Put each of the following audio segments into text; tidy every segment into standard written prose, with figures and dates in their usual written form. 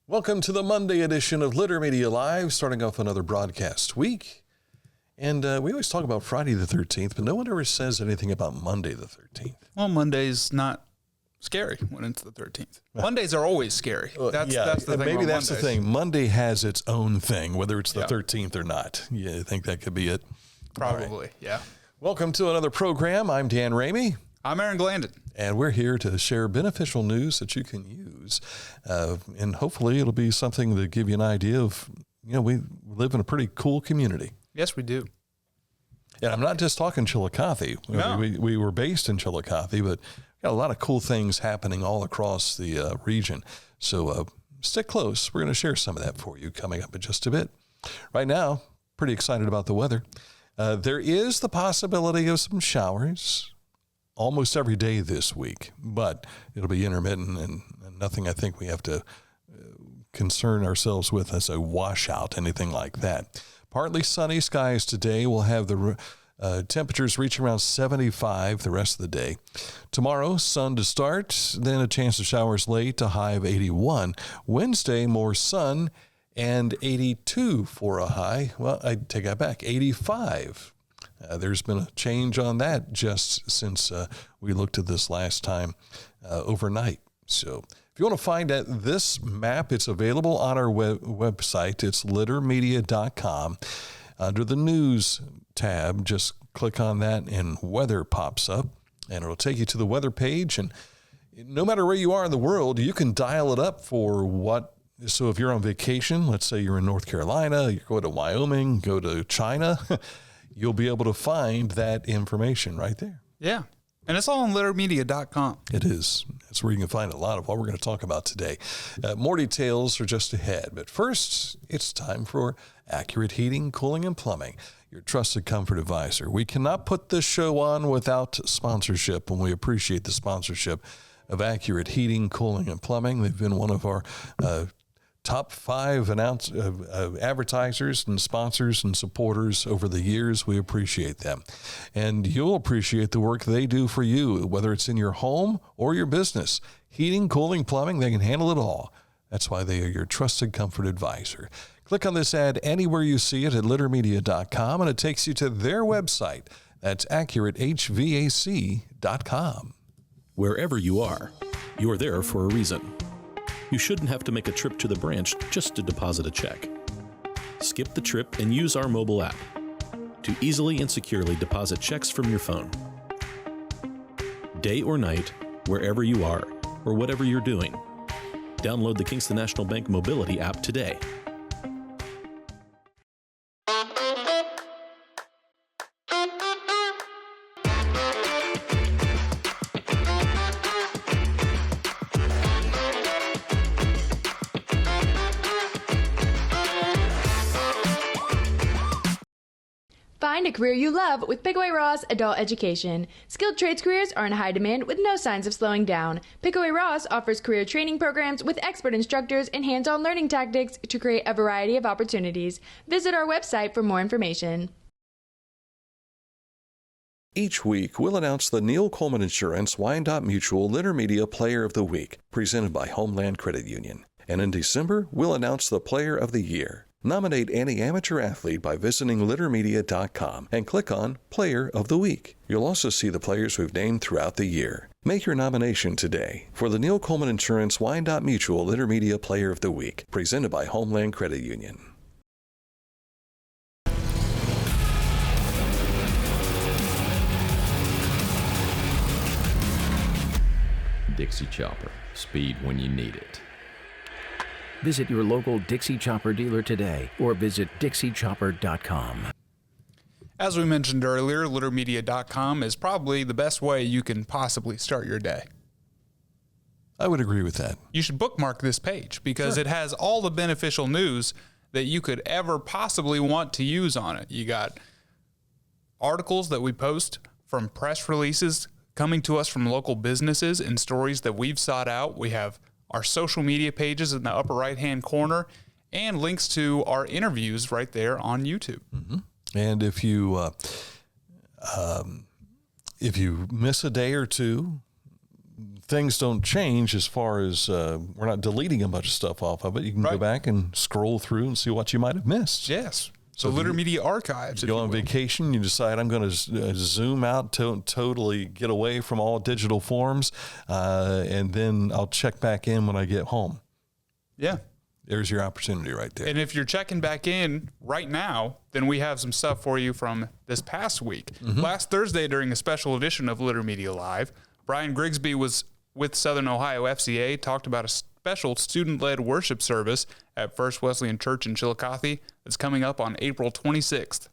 Welcome to the Monday edition of Litter Media Live, starting off another broadcast week. And we always talk about Friday the 13th, but no one ever says anything about Monday the 13th. Well, Monday's not scary when it's the 13th. Mondays are always scary. That's the thing. Maybe that's Mondays. the thing. Monday has its own thing, whether it's the 13th or not. Yeah, I think that could be it. Probably, yeah. Welcome to another program. I'm Dan Ramey. I'm Aaron Glandon. And we're here to share beneficial news that you can use. And hopefully it'll be something to give you an idea of, we live in a pretty cool community. Yes, we do. And I'm not just talking Chillicothe. No. We were based in Chillicothe, but got a lot of cool things happening all across the region. So stick close. We're going to share some of that for you coming up in just a bit. Right now, pretty excited about the weather. There is the possibility of some showers almost every day this week, but it'll be intermittent and nothing I think we have to concern ourselves with as a washout, anything like that. Partly sunny skies today. We'll have the temperatures reach around 75 the rest of the day. Tomorrow, sun to start, then a chance of showers late, a high of 81. Wednesday, more sun and 82 for a high. Well, I take that back, 85. There's been a change on that just since we looked at this last time overnight. So if you want to find this map, it's available on our website. It's littermedia.com. Under the news tab, just click on that and weather pops up and it'll take you to the weather page. And no matter where you are in the world, you can dial it up for what. So if you're on vacation, let's say you're in North Carolina, you go to Wyoming, go to China, you'll be able to find that information right there. Yeah. And it's all on littermedia.com. It is. That's where you can find a lot of what we're going to talk about today. More details are just ahead. But first, it's time for Accurate Heating, Cooling, and Plumbing, your trusted comfort advisor. We cannot put this show on without sponsorship, and we appreciate the sponsorship of Accurate Heating, Cooling, and Plumbing. They've been one of our top 5 advertisers and sponsors and supporters over the years. We appreciate them. And you'll appreciate the work they do for you, whether it's in your home or your business. Heating, cooling, plumbing, they can handle it all. That's why they are your trusted comfort advisor. Click on this ad anywhere you see it at littermedia.com, and it takes you to their website. That's accuratehvac.com. Wherever you are, you're there for a reason. You shouldn't have to make a trip to the branch just to deposit a check. Skip the trip and use our mobile app to easily and securely deposit checks from your phone. Day or night, wherever you are, or whatever you're doing, download the Kingston National Bank Mobility app today. Find a career you love with Pickaway Ross Adult Education. Skilled trades careers are in high demand with no signs of slowing down. Pickaway Ross offers career training programs with expert instructors and hands-on learning tactics to create a variety of opportunities. Visit our website for more information. Each week, we'll announce the Neil Coleman Insurance Wyandotte Mutual Litter Media Player of the Week, presented by Homeland Credit Union. And in December, we'll announce the Player of the Year. Nominate any amateur athlete by visiting littermedia.com and click on Player of the Week. You'll also see the players we've named throughout the year. Make your nomination today for the Neil Coleman Insurance Wyandotte Mutual Litter Media Player of the Week, presented by Homeland Credit Union. Dixie Chopper. Speed when you need it. Visit your local Dixie Chopper dealer today or visit dixiechopper.com. As we mentioned earlier, littermedia.com is probably the best way you can possibly start your day. I would agree with that. You should bookmark this page because it has all the beneficial news that you could ever possibly want to use on it. You got articles that we post from press releases coming to us from local businesses and stories that we've sought out. We have our social media pages in the upper right-hand corner, and links to our interviews right there on YouTube. Mm-hmm. And if you miss a day or two, things don't change as far as we're not deleting a bunch of stuff off of it. You can go back and scroll through and see what you might have missed. Yes. So Litter Media Archives. You go on vacation, you decide I'm going to zoom out, totally get away from all digital forms, and then I'll check back in when I get home. Yeah. There's your opportunity right there. And if you're checking back in right now, then we have some stuff for you from this past week. Last Thursday, during a special edition of Litter Media Live, Brian Grigsby was with Southern Ohio FCA, talked about a special student-led worship service at First Wesleyan Church in Chillicothe that's coming up on April 26th.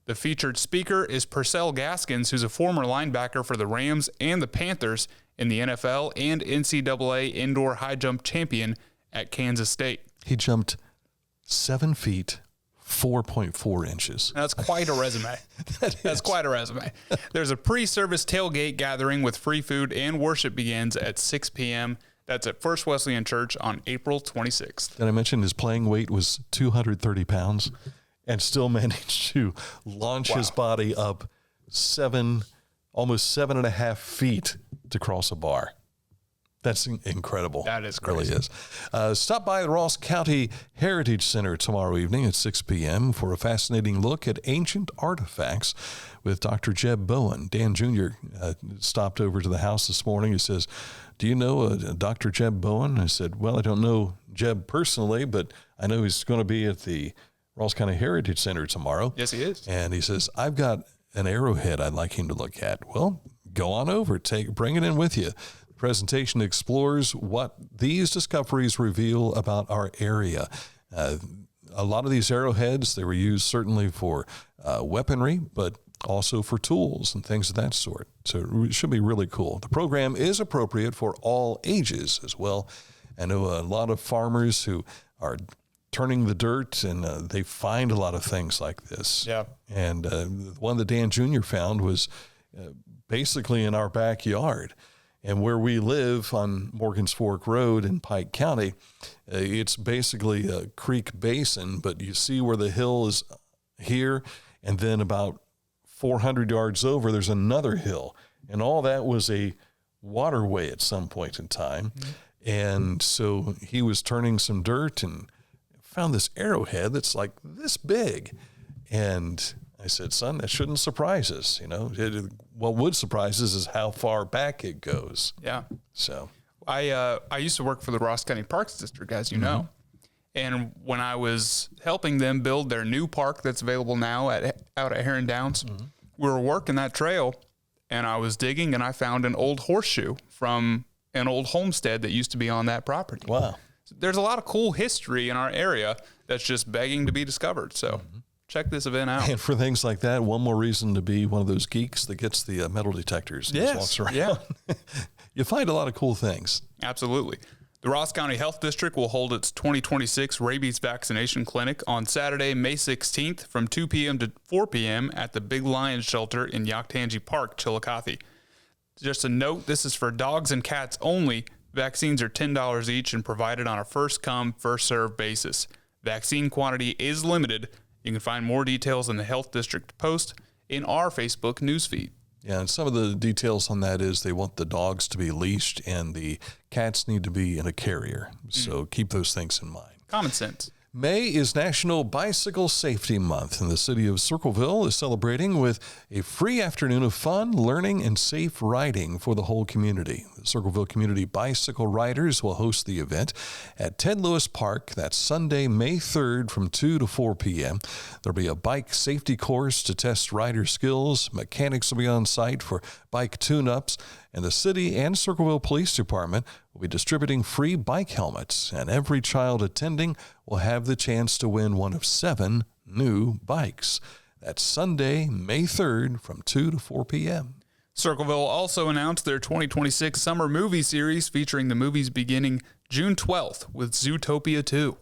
The featured speaker is Purcell Gaskins, who's a former linebacker for the Rams and the Panthers in the NFL and NCAA indoor high jump champion at Kansas State. He jumped 7 feet, 4.4 inches. That's quite a resume. That's quite a resume. There's a pre-service tailgate gathering with free food and worship begins at 6 p.m. That's at First Wesleyan Church on April 26th. Did I mention his playing weight was 230 pounds and still managed to launch his body up almost 7.5 feet to cross a bar? That's incredible. That is crazy. It really is. Stop by the Ross County Heritage Center tomorrow evening at 6 p.m. for a fascinating look at ancient artifacts with Dr. Jeb Bowen. Dan Jr. Stopped over to the house this morning. He says, do you know Dr. Jeb Bowen? I said, well, I don't know Jeb personally, but I know he's going to be at the Ross County Heritage Center tomorrow. Yes, he is. And he says, I've got an arrowhead I'd like him to look at. Well, go on over. Bring it in with you. Presentation explores what these discoveries reveal about our area. A lot of these arrowheads, they were used certainly for weaponry, but also for tools and things of that sort. So it should be really cool. The program is appropriate for all ages as well. I know a lot of farmers who are turning the dirt and they find a lot of things like this. Yeah. And the one that Dan Jr. found was basically in our backyard. And where we live on Morgan's Fork Road in Pike County, it's basically a creek basin, but you see where the hill is here, and then about 400 yards over, there's another hill. And all that was a waterway at some point in time. Mm-hmm. And so he was turning some dirt and found this arrowhead that's like this big. And I said, son, that shouldn't surprise us. What would surprise us is how far back it goes. Yeah. So I used to work for the Ross County Parks District, as you know. And when I was helping them build their new park that's available now out at Heron Downs, we were working that trail, and I was digging, and I found an old horseshoe from an old homestead that used to be on that property. Wow. So there's a lot of cool history in our area that's just begging to be discovered. So check this event out. And for things like that, one more reason to be one of those geeks that gets the metal detectors and just walks around. Yeah. You find a lot of cool things. Absolutely. The Ross County Health District will hold its 2026 rabies vaccination clinic on Saturday, May 16th from 2 p.m. to 4 p.m. at the Big Lion Shelter in Yaktangi Park, Chillicothe. Just a note, this is for dogs and cats only. Vaccines are $10 each and provided on a first-come, first-served basis. Vaccine quantity is limited. You can find more details in the Health District post in our Facebook newsfeed. Yeah, and some of the details on that is they want the dogs to be leashed and the cats need to be in a carrier. So keep those things in mind. Common sense. May is National Bicycle Safety Month, and the city of Circleville is celebrating with a free afternoon of fun, learning, and safe riding for the whole community. The Circleville Community Bicycle Riders will host the event at Ted Lewis Park. That's Sunday, May 3rd from 2 to 4 p.m. There'll be a bike safety course to test rider skills. Mechanics will be on site for bike tune-ups, and the city and Circleville Police Department will be distributing free bike helmets, and every child attending will have the chance to win one of 7 new bikes. That's Sunday, May 3rd from 2 to 4 p.m. Circleville also announced their 2026 summer movie series featuring the movies beginning June 12th with Zootopia 2.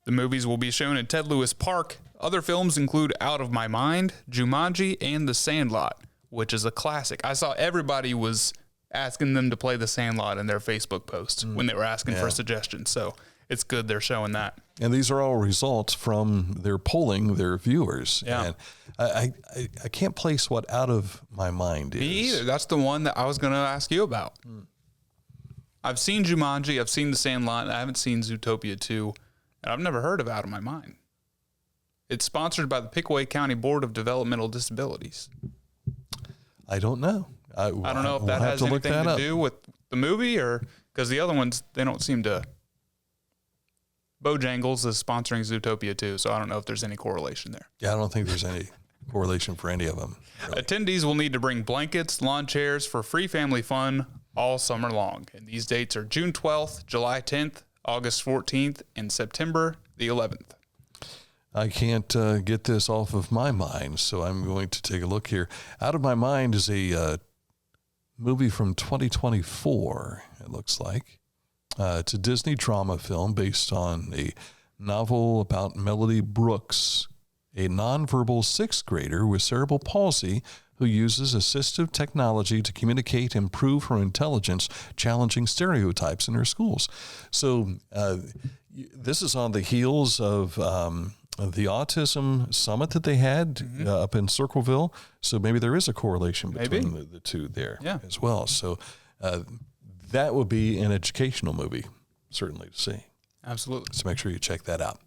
The movies will be shown at Ted Lewis Park. Other films include Out of My Mind, Jumanji, and The Sandlot, which is a classic. I saw everybody was asking them to play The Sandlot in their Facebook posts when they were asking for suggestions. So it's good they're showing that. And these are all results from their polling their viewers. Yeah. And I can't place what Out of My Mind is. Me either. That's the one that I was going to ask you about. I've seen Jumanji, I've seen The Sandlot, I haven't seen Zootopia 2, and I've never heard of Out of My Mind. It's sponsored by the Pickaway County Board of Developmental Disabilities. I don't know. I don't know if that has anything to do with the movie, or because the other ones, they don't seem to. Bojangles is sponsoring Zootopia 2, so I don't know if there's any correlation there. Yeah, I don't think there's any correlation for any of them. Really. Attendees will need to bring blankets, lawn chairs for free family fun all summer long. And these dates are June 12th, July 10th, August 14th, and September the 11th. I can't get this off of my mind, so I'm going to take a look here. Out of My Mind is a movie from 2024, it looks like. It's a Disney drama film based on a novel about Melody Brooks, a nonverbal sixth grader with cerebral palsy who uses assistive technology to communicate and improve her intelligence, challenging stereotypes in her schools. So this is on the heels of the autism summit that they had up in Circleville. So maybe there is a correlation between the two there as well. So that would be an educational movie, certainly to see. Absolutely. So make sure you check that out.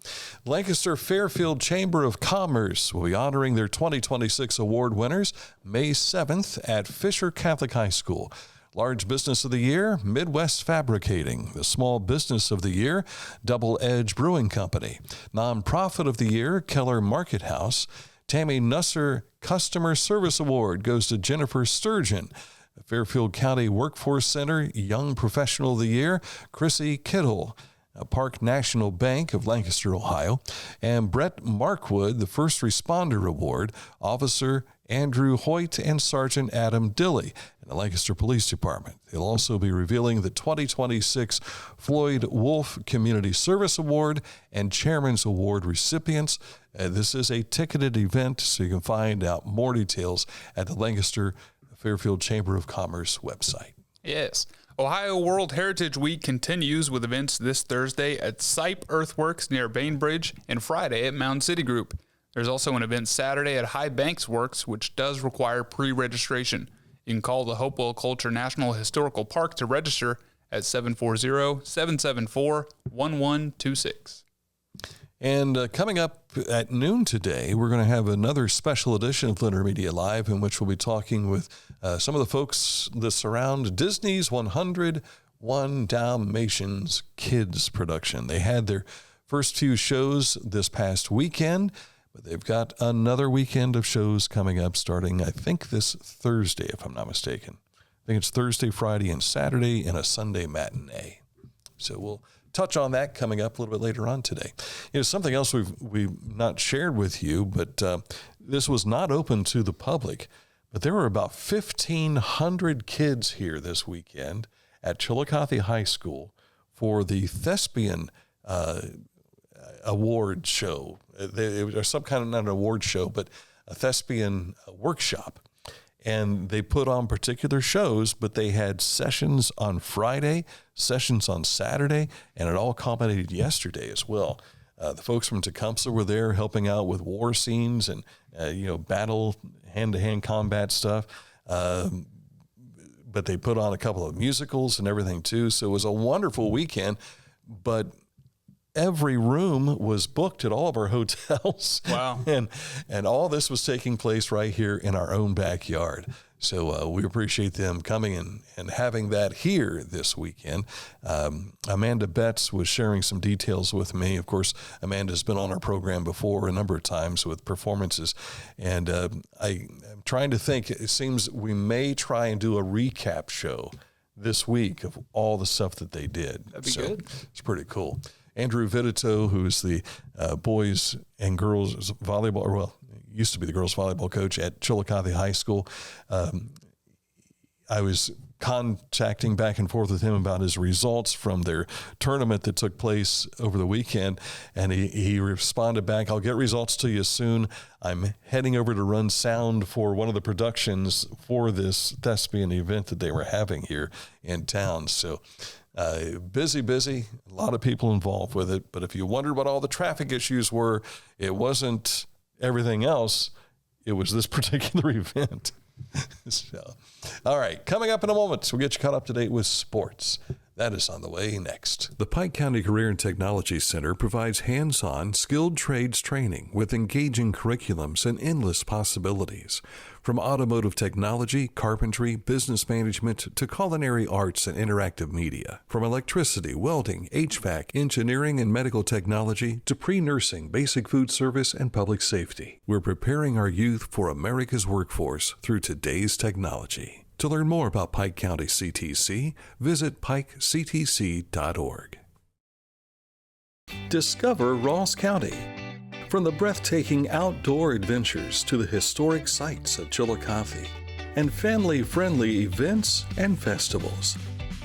Lancaster Fairfield Chamber of Commerce will be honoring their 2026 award winners May 7th at Fisher Catholic High School. Large Business of the Year, Midwest Fabricating. The Small Business of the Year, Double Edge Brewing Company. Nonprofit of the Year, Keller Market House. Tammy Nusser Customer Service Award goes to Jennifer Sturgeon. Fairfield County Workforce Center, Young Professional of the Year, Chrissy Kittle. Park National Bank of Lancaster, Ohio, and Brett Markwood, the First Responder Award, Officer Andrew Hoyt and Sergeant Adam Dilley in the Lancaster Police Department. They'll also be revealing the 2026 Floyd Wolf Community Service Award and Chairman's Award recipients. This is a ticketed event, so you can find out more details at the Lancaster Fairfield Chamber of Commerce website. Yes. Ohio World Heritage Week continues with events this Thursday at Seip Earthworks near Bainbridge and Friday at Mound City Group. There's also an event Saturday at High Banks Works, which does require pre-registration. You can call the Hopewell Culture National Historical Park to register at 740-774-1126. And coming up at noon today, we're going to have another special edition of Litter Media Live, in which we'll be talking with some of the folks that surround Disney's 101 Dalmatians Kids production. They had their first few shows this past weekend, but they've got another weekend of shows coming up starting, I think, this Thursday, if I'm not mistaken. I think it's Thursday, Friday, and Saturday, and a Sunday matinee. So we'll touch on that coming up a little bit later on today. Something else we've not shared with you, but this was not open to the public, but there were about 1,500 kids here this weekend at Chillicothe High School for the Thespian award show. It was some kind of, not an award show, but a thespian workshop. And they put on particular shows, but they had sessions on Friday, sessions on Saturday, and it all culminated yesterday as well. The folks from Tecumseh were there helping out with war scenes and, battle, hand-to-hand combat stuff. But they put on a couple of musicals and everything too. So it was a wonderful weekend, but every room was booked at all of our hotels. Wow. And all this was taking place right here in our own backyard. So we appreciate them coming and having that here this weekend. Amanda Betts was sharing some details with me. Of course, Amanda's been on our program before a number of times with performances. And I'm trying to think, it seems we may try and do a recap show this week of all the stuff that they did. That'd be good. It's pretty cool. Andrew Vidito, who's the boys and girls volleyball, or well, used to be the girls volleyball coach at Chillicothe High School. I was contacting back and forth with him about his results from their tournament that took place over the weekend, and he responded back, "I'll get results to you soon. I'm heading over to run sound for one of the productions for this thespian event that they were having here in town." So busy, a lot of people involved with it. But if you wondered what all the traffic issues were, it wasn't everything else. It was this particular event. So, all right, coming up in a moment, we'll get you caught up to date with sports. That is on the way next. The Pike County Career and Technology Center provides hands-on, skilled trades training with engaging curriculums and endless possibilities. From automotive technology, carpentry, business management, to culinary arts and interactive media. From electricity, welding, HVAC, engineering, and medical technology to pre-nursing, basic food service, and public safety. We're preparing our youth for America's workforce through today's technology. To learn more about Pike County CTC, visit pikectc.org. Discover Ross County. From the breathtaking outdoor adventures to the historic sights of Chillicothe and family-friendly events and festivals.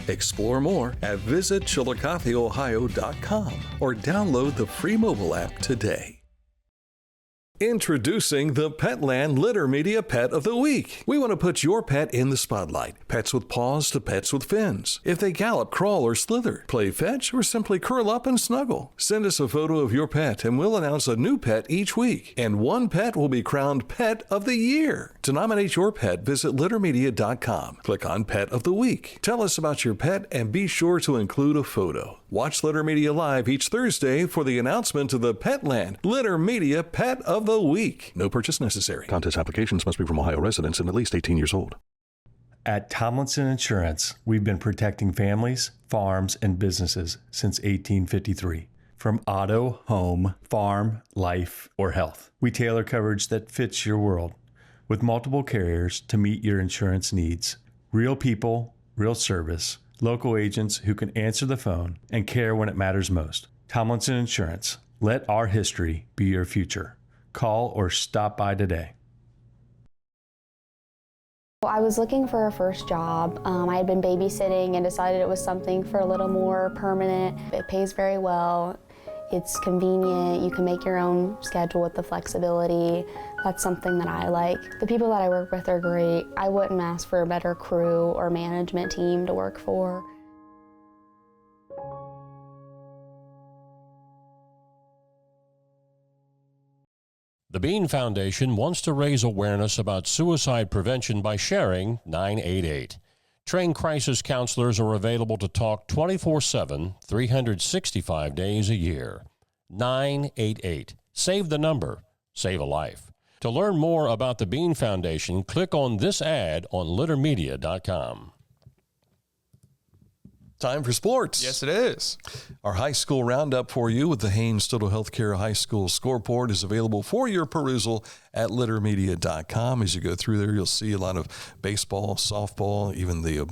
Explore more at visitchillicotheohio.com or download the free mobile app today. Introducing the Petland Litter Media Pet of the Week. We want to put your pet in the spotlight. Pets with paws to pets with fins. If they gallop, crawl, or slither, play fetch, or simply curl up and snuggle. Send us a photo of your pet and we'll announce a new pet each week. And one pet will be crowned Pet of the Year. To nominate your pet, visit littermedia.com. Click on Pet of the Week. Tell us about your pet and be sure to include a photo. Watch Litter Media Live each Thursday for the announcement of the Petland Litter Media Pet of the Week. No purchase necessary. Contest applications must be from Ohio residents and at least 18 years old. At Tomlinson Insurance, we've been protecting families, farms, and businesses since 1853. From auto, home, farm, life, or health. We tailor coverage that fits your world with multiple carriers to meet your insurance needs. Real people, real service. Local agents who can answer the phone and care when it matters most. Tomlinson Insurance. Let our history be your future. Call or stop by today. I was looking for a first job. I had been babysitting and decided it was something for a little more permanent. It pays very well. It's convenient. You can make your own schedule with the flexibility. That's something that I like. The people that I work with are great. I wouldn't ask for a better crew or management team to work for. The Bean Foundation wants to raise awareness about suicide prevention by sharing 988. Trained crisis counselors are available to talk 24/7, 365 days a year. 988. Save the number. Save a life. To learn more about the Bean Foundation, click on this ad on littermedia.com. Time for sports. Yes, it is. Our high school roundup for you with the Haynes Total Healthcare High School scoreboard is available for your perusal at littermedia.com. As you go through there, you'll see a lot of baseball, softball, even the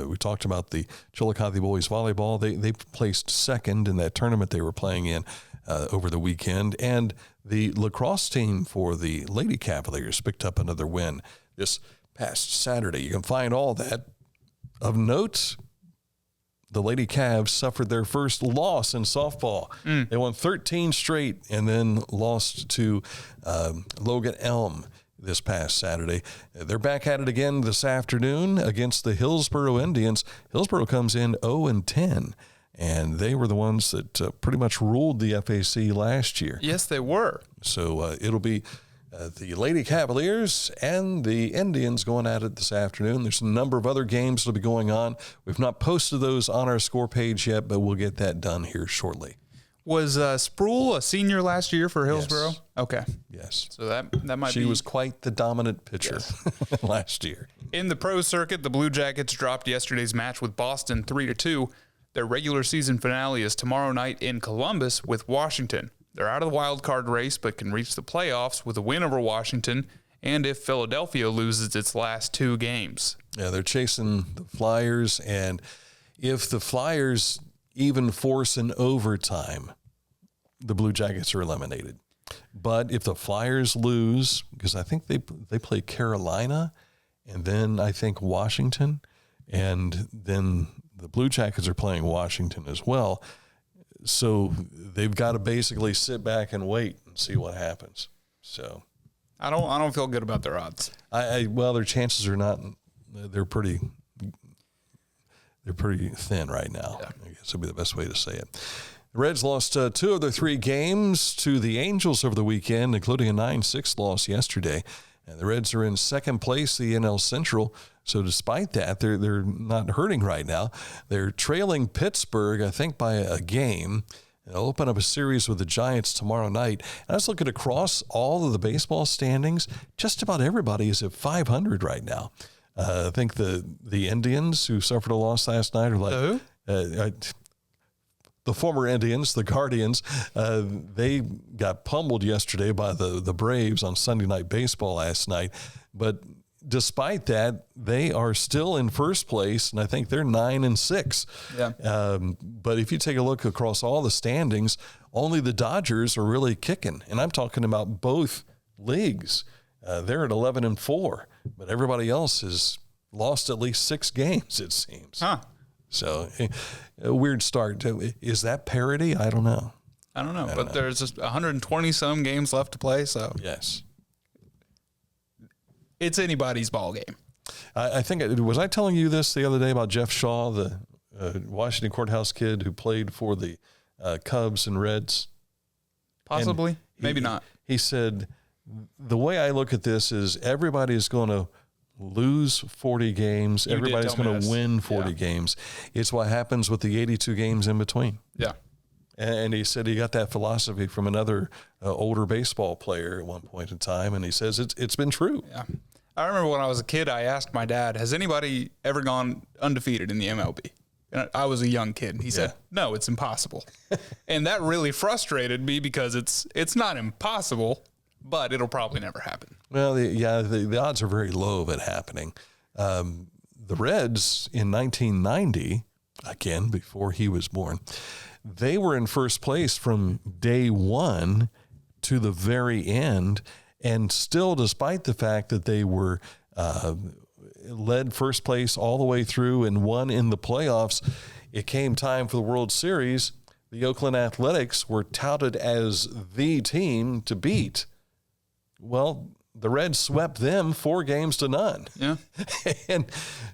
we talked about the Chillicothe boys volleyball. They placed second in that tournament they were playing in over the weekend. And the lacrosse team for the Lady Cavaliers picked up another win this past Saturday. You can find all that. Of note, the Lady Cavs suffered their first loss in softball. They won 13 straight and then lost to Logan Elm this past Saturday. They're back at it again this afternoon against the Hillsboro Indians. Hillsboro comes in 0-10, and they were the ones that pretty much ruled the FAC last year. Yes, they were. So it'll be the Lady Cavaliers and the Indians going at it this afternoon. There's a number of other games that'll be going on. We've not posted those on our score page yet, but we'll get that done here shortly. Was Sproul a senior last year for Hillsboro? Yes. Okay. Yes. So that might be. She was quite the dominant pitcher last year. In the pro circuit, the Blue Jackets dropped yesterday's match with Boston 3-2. Their regular season finale is tomorrow night in Columbus with Washington. They're out of the wild card race, but can reach the playoffs with a win over Washington, and if Philadelphia loses its last two games. Yeah, they're chasing the Flyers, and if the Flyers even force an overtime, the Blue Jackets are eliminated. But if the Flyers lose, because I think they play Carolina, and then I think Washington, and then the Blue Jackets are playing Washington as well. So they've got to basically sit back and wait and see what happens. So I don't feel good about their odds. Well, their chances are not. They're pretty thin right now. Yeah. I guess would be the best way to say it. The Reds lost 2 of their 3 games to the Angels over the weekend, including a 9-6 loss yesterday. And the Reds are in second place, the NL Central. So despite that, they're not hurting right now. They're trailing Pittsburgh, I think, by a game. They'll open up a series with the Giants tomorrow night. And I was looking across all of the baseball standings. Just about everybody is at 500 right now. I think the Indians, who suffered a loss last night, are like the former Indians, the Guardians. They got pummeled yesterday by the Braves on Sunday Night Baseball last night. But despite that, they are still in first place, and I think they're 9-6. Yeah. But if you take a look across all the standings, only the Dodgers are really kicking, and I'm talking about both leagues. They're at 11-4, but everybody else has lost at least 6 games, it seems. Huh. So a weird start. Is that parity? I don't know. I don't know, there's just 120 some games left to play, so yes. It's anybody's ball game. I think, was I telling you this the other day about Jeff Shaw, the Washington Courthouse kid who played for the Cubs and Reds? Possibly. Maybe not. He said, the way I look at this is everybody's going to lose 40 games. Everybody's going to win 40 games. It's what happens with the 82 games in between. Yeah. And he said he got that philosophy from another older baseball player at one point in time, and he says it's been true. Yeah. I remember when I was a kid, I asked my dad, has anybody ever gone undefeated in the MLB? And I was a young kid. He said, no, it's impossible. And that really frustrated me because it's not impossible, but it'll probably never happen. Well, the odds are very low of it happening. The Reds in 1990, again, before he was born, they were in first place from day one to the very end. And still, despite the fact that they were led first place all the way through and won in the playoffs, it came time for the World Series. The Oakland Athletics were touted as the team to beat. Well, the Reds swept them 4-0. Yeah. And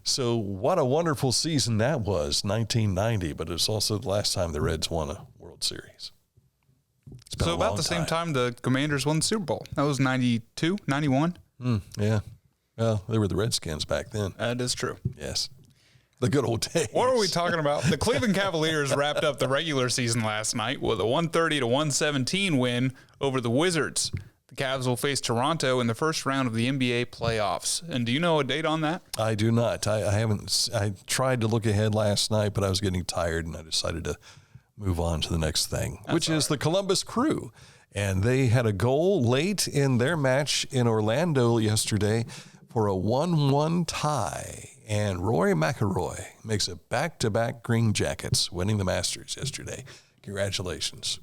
so what a wonderful season that was, 1990, but it's also the last time the Reds won a World Series. So about the same time the Commanders won the Super Bowl. That was 92, 91. Yeah. Well, they were the Redskins back then. That is true. Yes. The good old days. What are we talking about? The Cleveland Cavaliers wrapped up the regular season last night with a 130-117 win over the Wizards. The Cavs will face Toronto in the first round of the NBA playoffs. And do you know a date on that? I do not. I haven't. I tried to look ahead last night, but I was getting tired, and I decided to move on to the next thing, which is the Columbus Crew. And they had a goal late in their match in Orlando yesterday for a 1-1 tie. And Rory McIlroy makes it back-to-back Green Jackets, winning the Masters yesterday. Congratulations.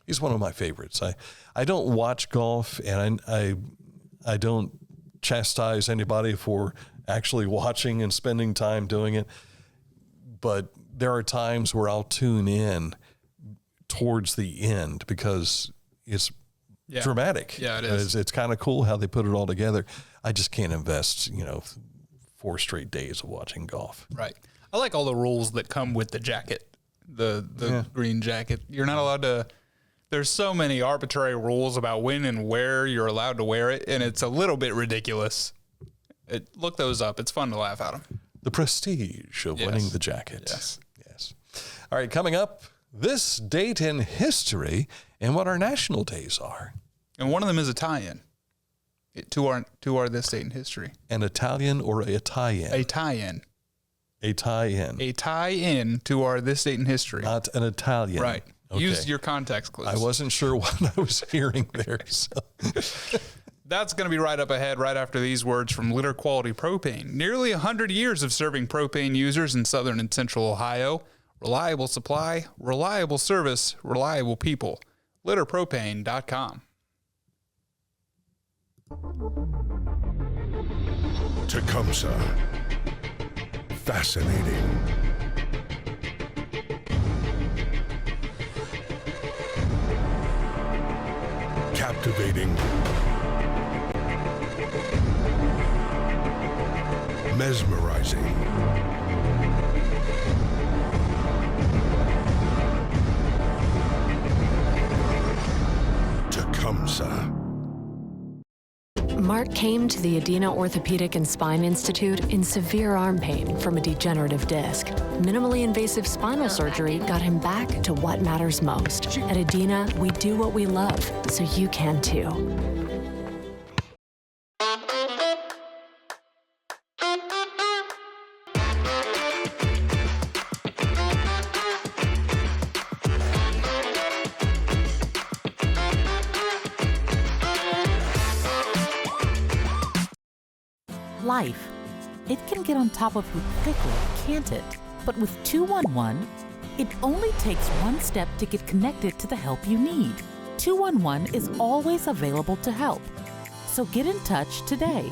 He's one of my favorites. I don't watch golf, and I don't chastise anybody for actually watching and spending time doing it. But there are times where I'll tune in towards the end because it's dramatic. Yeah, it is. It's kind of cool how they put it all together. I just can't invest, 4 straight days of watching golf. Right. I like all the rules that come with the jacket, the green jacket. You're not allowed to. There's so many arbitrary rules about when and where you're allowed to wear it, and it's a little bit ridiculous. Look those up. It's fun to laugh at them. The prestige of winning the jacket. Yes. All right, coming up, this date in history and what our national days are. And one of them is a tie-in to our this date in history. An Italian or a tie-in? A tie-in. A tie-in. A tie-in to our this date in history. Not an Italian. Right. Okay. Use your context clues. I wasn't sure what I was hearing there. So. That's going to be right up ahead, right after these words from Litter Quality Propane. Nearly 100 years of serving propane users in southern and central Ohio. Reliable supply, reliable service, reliable people. LitterPropane.com. Tecumseh. Fascinating. Captivating. Mesmerizing. Tecumseh. Mark came to the Adena Orthopedic and Spine Institute in severe arm pain from a degenerative disc. Minimally invasive spinal surgery got him back to what matters most. At Adena, we do what we love, so you can too. Life. It can get on top of you quickly, can't it? But with 211, it only takes one step to get connected to the help you need. 211 is always available to help. So get in touch today.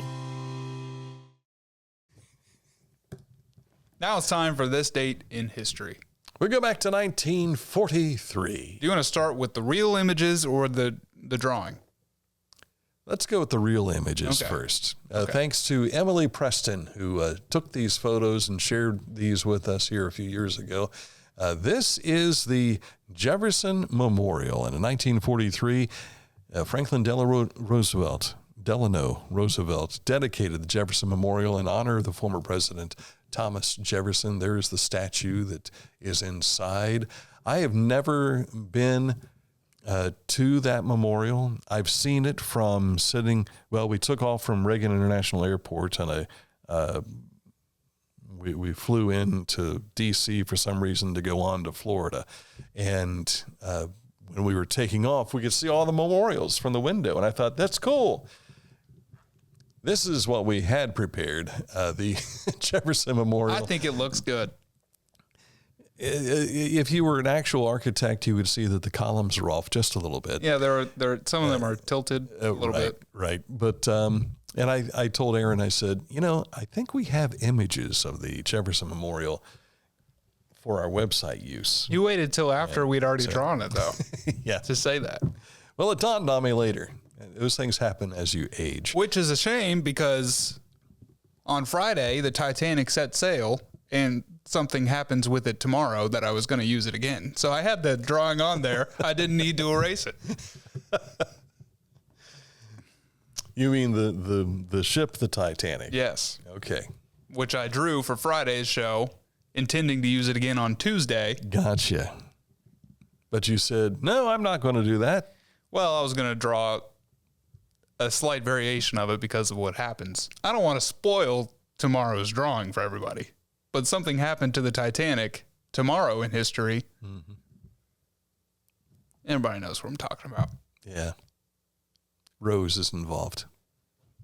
Now it's time for this date in history. We go back to 1943. Do you want to start with the real images or the drawing? Let's go with the real images first. Thanks to Emily Preston, who took these photos and shared these with us here a few years ago. This is the Jefferson Memorial. And in 1943, Franklin Delano Roosevelt dedicated the Jefferson Memorial in honor of the former president, Thomas Jefferson. There's the statue that is inside. I have never been to that memorial. I've seen it from sitting, we took off from Reagan International Airport and we flew into DC for some reason to go on to Florida. And when we were taking off, we could see all the memorials from the window. And I thought, that's cool. This is what we had prepared, the Jefferson Memorial. I think it looks good. If you were an actual architect, you would see that the columns are off just a little bit. Yeah, some of them are tilted a little bit. Right. But, and I told Aaron, I said, I think we have images of the Jefferson Memorial for our website use. You waited till after we'd already drawn it, though. Yeah. To say that. Well, it dawned on me later. Those things happen as you age. Which is a shame because on Friday, the Titanic set sail and something happens with it tomorrow that I was going to use it again. So I had the drawing on there. I didn't need to erase it. You mean the ship, the Titanic? Yes. Okay. Which I drew for Friday's show, intending to use it again on Tuesday. Gotcha. But you said, no, I'm not going to do that. Well, I was going to draw a slight variation of it because of what happens. I don't want to spoil tomorrow's drawing for everybody. But something happened to the Titanic tomorrow in history. Mm-hmm. Everybody knows what I'm talking about. Yeah. Rose is involved.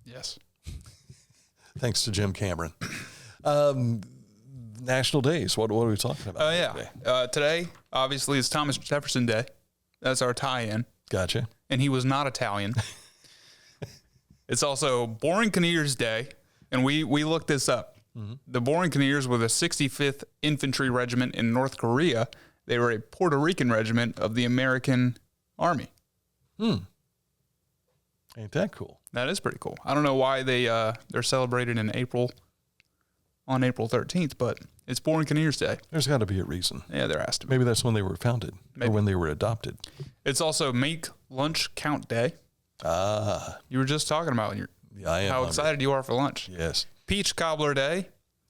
Yes. Thanks to Jim Cameron. National days. What are we talking about? Oh, yeah. Today, obviously, is Thomas Jefferson Day. That's our tie-in. Gotcha. And he was not Italian. It's also Borinqueniers Day. And we looked this up. Mm-hmm. The Borinqueniers were the 65th Infantry Regiment in North Korea. They were a Puerto Rican regiment of the American Army. Ain't that cool? That is pretty cool. I don't know why they're celebrated in April, on April 13th, but it's Borinqueniers Day. There's got to be a reason. Yeah, there has to be. Maybe that's when they were founded or when they were adopted. It's also Make Lunch Count Day. Ah. You were just talking about how excited you are for lunch. Yes. Peach Cobbler Day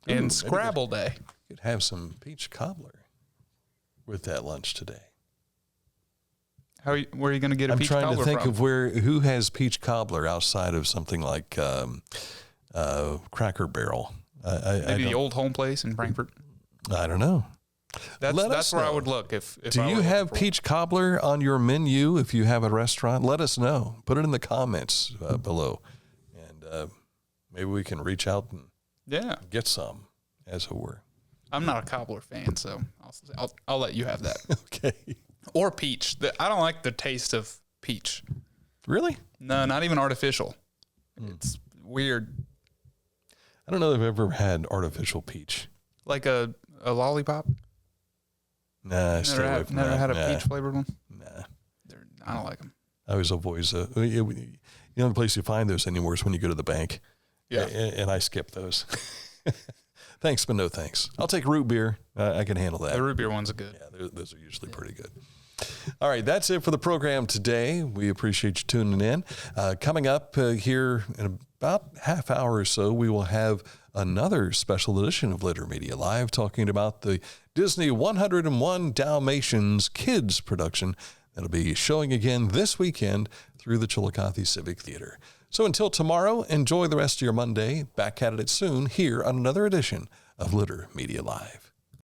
and Scrabble Day. You could have some peach cobbler with that lunch today. Where are you going to get a peach cobbler from? I'm trying to think of who has peach cobbler outside of something like Cracker Barrel. Maybe the Old Home Place in Frankfurt. I don't know. That's where I would look. Do you have peach cobbler on your menu if you have a restaurant? Let us know. Put it in the comments below, and maybe we can reach out and get some, as it were. I'm not a cobbler fan, so I'll let you have that. Okay. Or peach. I don't like the taste of peach. Really? No, not even artificial. It's weird. I don't know if I've ever had artificial peach. Like a lollipop? Nah, never had a peach flavored one? Nah. I don't like them. I was always, the only place you find those anymore is when you go to the bank. Yeah. And I skip those. Thanks, but no thanks. I'll take root beer. I can handle that. The root beer ones are good. Yeah, those are usually pretty good. All right, that's it for the program today. We appreciate you tuning in. Coming up here in about half hour or so, we will have another special edition of Litter Media Live talking about the Disney 101 Dalmatians Kids production that'll be showing again this weekend through the Chillicothe Civic Theater. So until tomorrow, enjoy the rest of your Monday. Back at it soon here on another edition of Litter Media Live.